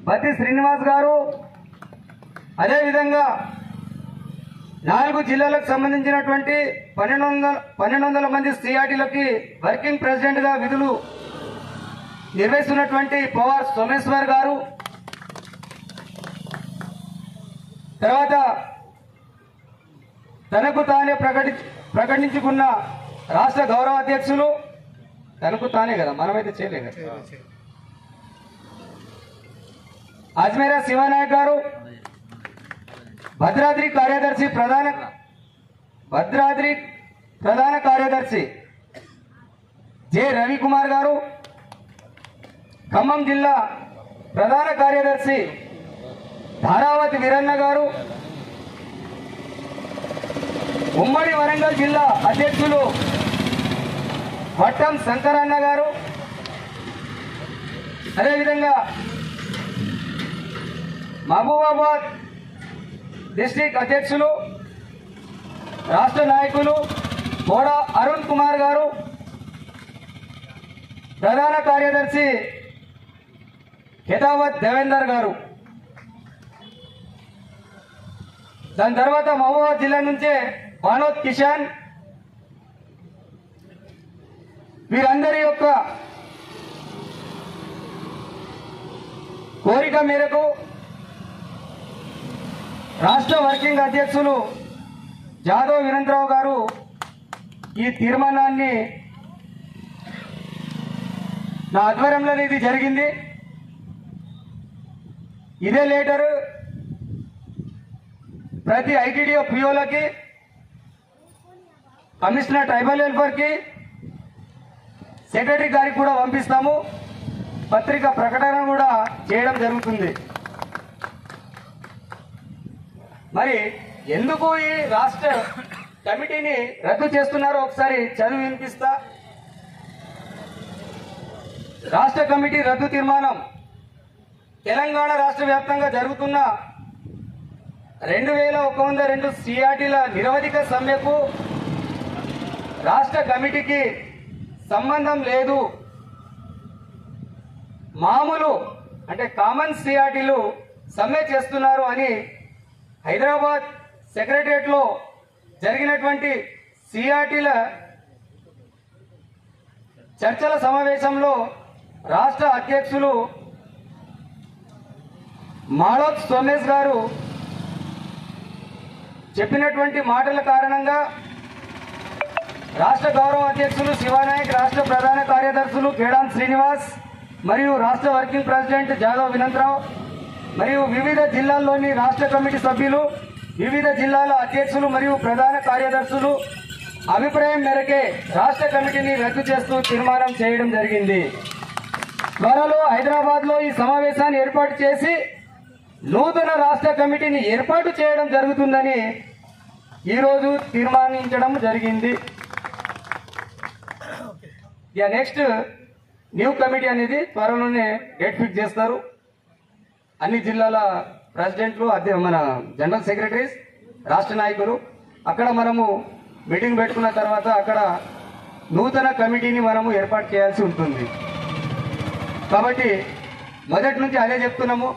బత్తి శ్రీనివాస్ గారు, అదేవిధంగా 4 జిల్లాలకు సంబంధించినటువంటి 1200 మంది సిఆర్టీలకి వర్కింగ్ ప్రెసిడెంట్ గా విధులు నిర్వహిస్తున్నటువంటి పవార్ సోమేశ్వర్ గారు, తర్వాత తనకు తానే ప్రకటించుకున్న రాష్ట్ర గౌరవ అధ్యక్షులు, తనకు తానే కదా, మనమైతే చేయలేం కదా, అజ్మేరా శివనాయక్ గారు, భద్రాద్రి ప్రధాన కార్యదర్శి జె రవికుమార్ గారు, ఖమ్మం జిల్లా ప్రధాన కార్యదర్శి ధారావతి వీరన్న గారు, ఉమ్మడి వరంగల్ జిల్లా అధ్యక్షులు వట్టం శంకరన్న గారు, అదేవిధంగా మహబూబాబాద్ డిస్ట్రిక్ట్ అధ్యక్షులు రాష్ట్ర నాయకులు కోడా అరుణ్ కుమార్ గారు, ప్రధాన కార్యదర్శి హిదావత్ దేవేందర్ గారు, దాని తర్వాత మహబూబాబాద్ జిల్లా నుంచే భానోత్ కిషాన్, వీరందరి యొక్క కోరిక మేరకు రాష్ట్ర వర్కింగ్ అధ్యక్షులు జాదవ్ వినంతరావు గారు ఈ తీర్మానాన్ని నా ఆధ్వర్యంలో ఇది జరిగింది. ఇదే లెటరు ప్రతి ఐటీడీఓ పిఓలకి, కమిషనర్ ట్రైబల్ వెల్ఫేర్కి, సెక్రటరీ గారికి కూడా పంపిస్తాము. పత్రికా ప్రకటన కూడా చేయడం జరుగుతుంది. మరి ఎందుకు ఈ రాష్ట్ర కమిటీని రద్దు చేస్తున్నారో ఒకసారి చదివి వినిపిస్తా. రాష్ట్ర కమిటీ రద్దు తీర్మానం తెలంగాణ రాష్ట్ర వ్యాప్తంగా జరుగుతున్న 2102 సిఆర్టీల నిరవధిక సమ్మెకు రాష్ట్ర కమిటీకి సంబంధం లేదు. మామూలు అంటే కామన్ సిఆర్టీలు సమ్మె చేస్తున్నారు అని హైదరాబాద్ సెక్రటరియట్ లో జరిగినటువంటి సిఆర్టీల చర్చల సమావేశంలో రాష్ట్ర అధ్యక్షులు మాళోత్ సోమేష్ గారు చెప్పినటువంటి మాటల కారణంగా రాష్ట్ర గౌరవ అధ్యక్షులు శివానాయక్, రాష్ట్ర ప్రధాన కార్యదర్శులు కేడాన్ శ్రీనివాస్ మరియు రాష్ట్ర వర్కింగ్ ప్రెసిడెంట్ జాదవ్ వినంతరావు మరియు వివిధ జిల్లాల్లోని రాష్ట్ర కమిటీ సభ్యులు, వివిధ జిల్లాల అధ్యక్షులు మరియు ప్రధాన కార్యదర్శులు అభిప్రాయం మేరకే రాష్ట్ర కమిటీని రద్దు చేస్తూ తీర్మానం చేయడం జరిగింది. త్వరలో హైదరాబాద్ లో ఈ సమావేశాన్ని ఏర్పాటు చేసి నూతన రాష్ట్ర కమిటీని ఏర్పాటు చేయడం జరుగుతుందని ఈరోజు తీర్మానించడం జరిగింది. నెక్స్ట్ న్యూ కమిటీ అనేది త్వరలోనే డేట్ ఫిక్స్ చేస్తారు. అన్ని జిల్లాల ప్రెసిడెంట్లు, మన జనరల్ సెక్రటరీస్, రాష్ట్ర నాయకులు అక్కడ మనము మీటింగ్ పెట్టుకున్న తర్వాత అక్కడ నూతన కమిటీని మనము ఏర్పాటు చేయాల్సి ఉంటుంది. కాబట్టి మొదటి నుంచి అదే చెప్తున్నాము.